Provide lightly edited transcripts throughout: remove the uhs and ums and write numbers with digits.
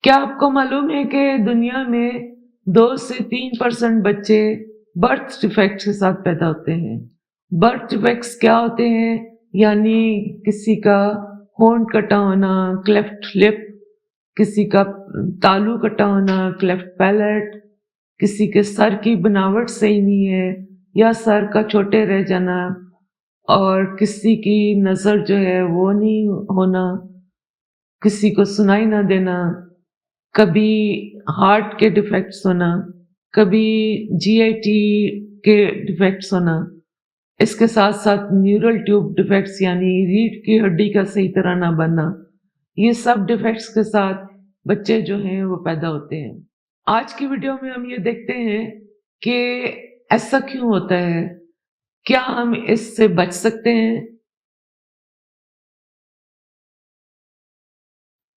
क्या आपको मालूम है कि दुनिया में 2 से 3% बच्चे बर्थ डिफेक्ट्स के साथ पैदा होते हैं। बर्थ डिफेक्ट्स क्या होते हैं? यानी किसी का होंठ कटा होना, क्लेफ्ट लिप, किसी का तालू कटा होना, क्लेफ्ट पैलेट, किसी के सर की बनावट सही नहीं है या सर का छोटे रह जाना, और किसी की नज़र जो है वो नहीं होना, किसी को सुनाई ना देना, कभी हार्ट के डिफेक्ट्स होना, कभी जीआईटी के डिफेक्ट्स होना, इसके साथ साथ न्यूरल ट्यूब डिफेक्ट्स यानी रीढ़ की हड्डी का सही तरह ना बनना, ये सब डिफेक्ट्स के साथ बच्चे जो हैं वो पैदा होते हैं। आज की वीडियो में हम ये देखते हैं कि ऐसा क्यों होता है, क्या हम इससे बच सकते हैं?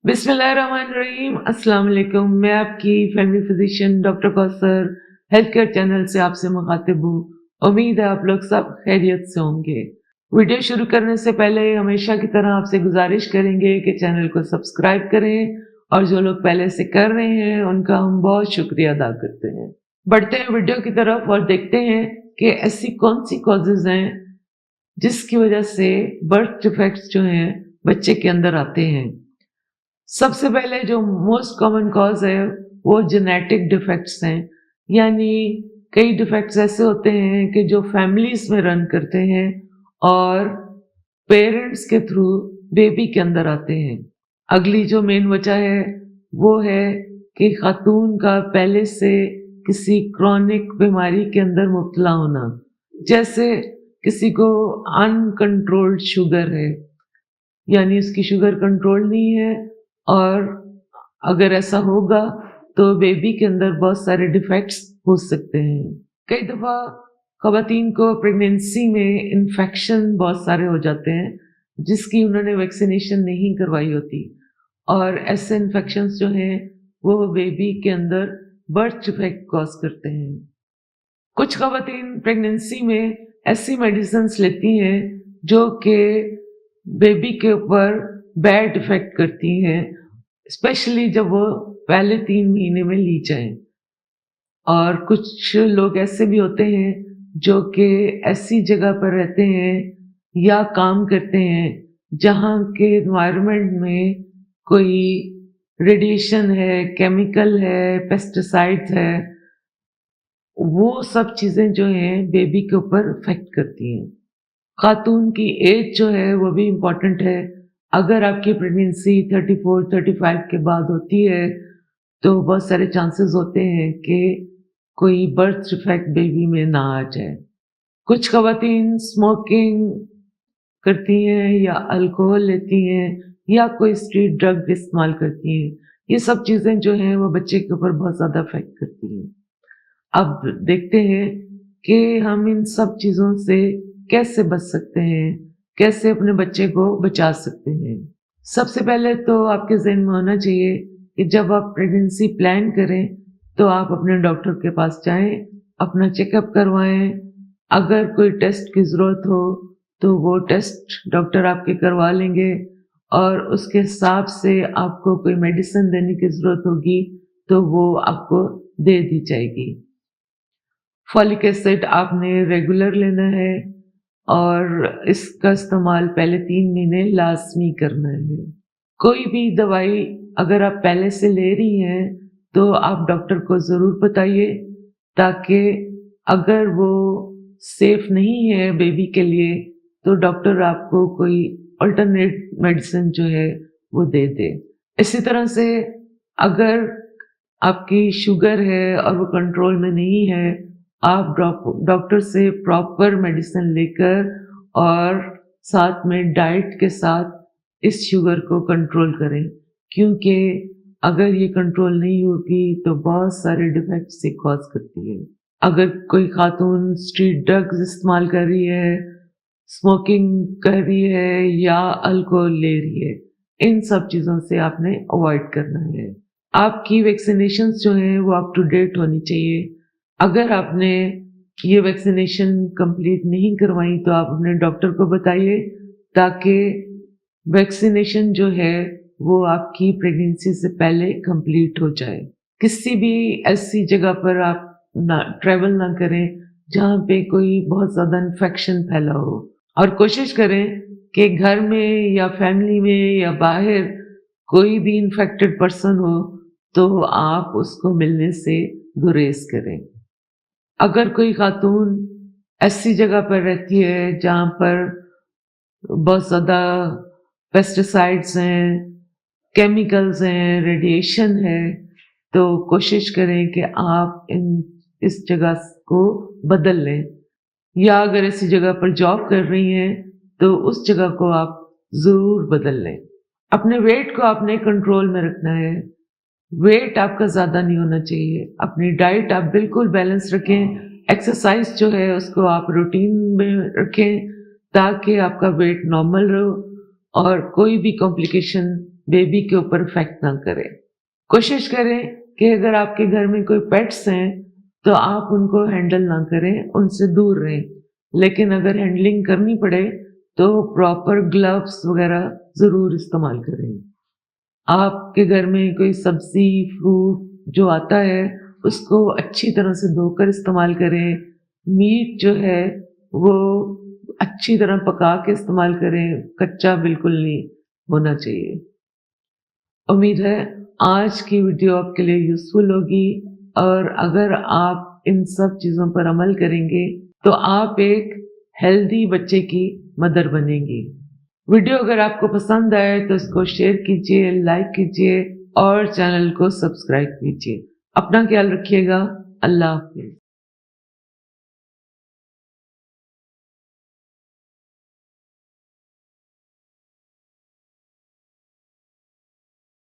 बिस्मिल्लाहिर्रहमानिर्रहीम, अस्सलाम वालेकुम। मैं आपकी family physician doctor Kausar health care channel से आपसे मुखातिब हूँ। उम्मीद है आप लोग सब खैरियत से होंगे। वीडियो शुरू करने से पहले हमेशा की तरह आपसे गुजारिश करेंगे कि चैनल को सब्सक्राइब करें, और जो लोग पहले से कर रहे हैं उनका हम बहुत शुक्रिया अदा करते हैं। बढ़ते हैं वीडियो की तरफ और देखते हैं कि ऐसी कौन सी कॉजेज हैं जिसकी वजह से बर्थ डिफेक्ट्स जो हैं बच्चे के अंदर आते हैं। सबसे पहले जो मोस्ट कॉमन कॉज है वो जेनेटिक डिफेक्ट्स हैं, यानी कई डिफेक्ट्स ऐसे होते हैं कि जो फैमिलीज में रन करते हैं और पेरेंट्स के थ्रू बेबी के अंदर आते हैं। अगली जो मेन वजह है वो है कि खातून का पहले से किसी क्रॉनिक बीमारी के अंदर मुब्तला होना, जैसे किसी को अनकंट्रोल्ड शुगर है, यानी उसकी शुगर कंट्रोल नहीं है, और अगर ऐसा होगा तो बेबी के अंदर बहुत सारे डिफेक्ट्स हो सकते हैं। कई दफ़ा ख़वातीन को प्रेगनेंसी में इन्फेक्शन बहुत सारे हो जाते हैं जिसकी उन्होंने वैक्सीनेशन नहीं करवाई होती, और ऐसे इन्फेक्शंस जो हैं वो बेबी के अंदर बर्थ डिफेक्ट कॉज करते हैं। कुछ ख़वातीन प्रेगनेंसी में ऐसी मेडिसिन्स लेती हैं जो कि बेबी के ऊपर बैड इफेक्ट करती हैं, स्पेशली जब वो पहले 3 महीने में ली जाएं। और कुछ लोग ऐसे भी होते हैं जो कि ऐसी जगह पर रहते हैं या काम करते हैं जहाँ के एनवायरनमेंट में कोई रेडिएशन है, केमिकल है, पेस्टिसाइड्स है, वो सब चीज़ें जो हैं बेबी के ऊपर इफेक्ट करती हैं। खातून की एज जो है वो भी इम्पॉर्टेंट है। अगर आपकी प्रेगनेंसी 34-35 के बाद होती है तो बहुत सारे चांसेस होते हैं कि कोई बर्थ डिफेक्ट बेबी में ना आ जाए। कुछ ख़वातीन स्मोकिंग करती हैं या अल्कोहल लेती हैं या कोई स्ट्रीट ड्रग इस्तेमाल करती हैं। ये सब चीज़ें जो हैं वो बच्चे के ऊपर बहुत ज़्यादा इफेक्ट करती हैं। अब देखते हैं कि हम इन सब चीज़ों से कैसे बच सकते हैं, कैसे अपने बच्चे को बचा सकते हैं। सबसे पहले तो आपके ज़हन में होना चाहिए कि जब आप प्रेगनेंसी प्लान करें तो आप अपने डॉक्टर के पास जाएं, अपना चेकअप करवाएं। अगर कोई टेस्ट की ज़रूरत हो तो वो टेस्ट डॉक्टर आपके करवा लेंगे, और उसके हिसाब से आपको कोई मेडिसिन देने की ज़रूरत होगी तो वो आपको दे दी जाएगी। फॉलिक एसिड आपने रेगुलर लेना है और इसका इस्तेमाल पहले 3 महीने लाज़मी करना है। कोई भी दवाई अगर आप पहले से ले रही हैं तो आप डॉक्टर को ज़रूर बताइए, ताकि अगर वो सेफ नहीं है बेबी के लिए तो डॉक्टर आपको कोई अल्टरनेट मेडिसिन जो है वो दे दे। इसी तरह से अगर आपकी शुगर है और वो कंट्रोल में नहीं है, आप डॉक्टर से प्रॉपर मेडिसिन लेकर और साथ में डाइट के साथ इस शुगर को कंट्रोल करें, क्योंकि अगर ये कंट्रोल नहीं होगी तो बहुत सारे डिफेक्ट से कॉज करती है। अगर कोई खातून स्ट्रीट ड्रग्स इस्तेमाल कर रही है, स्मोकिंग कर रही है या अल्कोहल ले रही है, इन सब चीज़ों से आपने अवॉइड करना है। आपकी वैक्सीनेशंस जो हैं वो अप टू डेट होनी चाहिए। अगर आपने ये वैक्सीनेशन कंप्लीट नहीं करवाई तो आप अपने डॉक्टर को बताइए, ताकि वैक्सीनेशन जो है وہ آپ کی प्रेगनेंसी से पहले कंप्लीट हो जाए। किसी भी ऐसी जगह पर आप ट्रैवल ना करें जहाँ पे कोई बहुत ज्यादा इन्फेक्शन फैला हो, और कोशिश करें कि घर में या फैमिली में या बाहर कोई भी इन्फेक्टेड पर्सन हो तो आप उसको मिलने से गुरेज करें। अगर कोई खातून ऐसी जगह पर रहती है जहाँ पर बहुत ज़्यादा पेस्टिसाइड्स हैं, केमिकल्स हैं, रेडिएशन है, तो कोशिश करें कि आप इस जगह को बदल लें, या अगर ऐसी जगह पर जॉब कर रही हैं तो उस जगह को आप ज़रूर बदल लें। अपने वेट को आपने कंट्रोल में रखना है, वेट आपका ज़्यादा नहीं होना चाहिए। अपनी डाइट आप बिल्कुल बैलेंस रखें, एक्सरसाइज जो है उसको आप रूटीन में रखें ताकि आपका वेट नॉर्मल रहो और कोई भी कॉम्प्लिकेशन बेबी के ऊपर इफेक्ट ना करे। कोशिश करें कि अगर आपके घर में कोई पेट्स हैं तो आप उनको हैंडल ना करें, उनसे दूर रहें, लेकिन अगर हैंडलिंग करनी पड़े तो प्रॉपर ग्लव्स वगैरह ज़रूर इस्तेमाल करें। आपके घर में कोई सब्जी फ्रूट जो आता है उसको अच्छी तरह से धोकर इस्तेमाल करें। मीट जो है वो अच्छी तरह पका के इस्तेमाल करें, कच्चा बिल्कुल नहीं होना चाहिए। उम्मीद है आज की वीडियो आपके लिए यूजफुल होगी, और अगर आप इन सब चीज़ों पर अमल करेंगे तो आप एक हेल्दी बच्चे की मदर बनेंगी। वीडियो अगर आपको पसंद आए तो इसको शेयर कीजिए, लाइक कीजिए और चैनल को सब्सक्राइब कीजिए। अपना ख्याल रखिएगा। अल्लाह हाफिज़।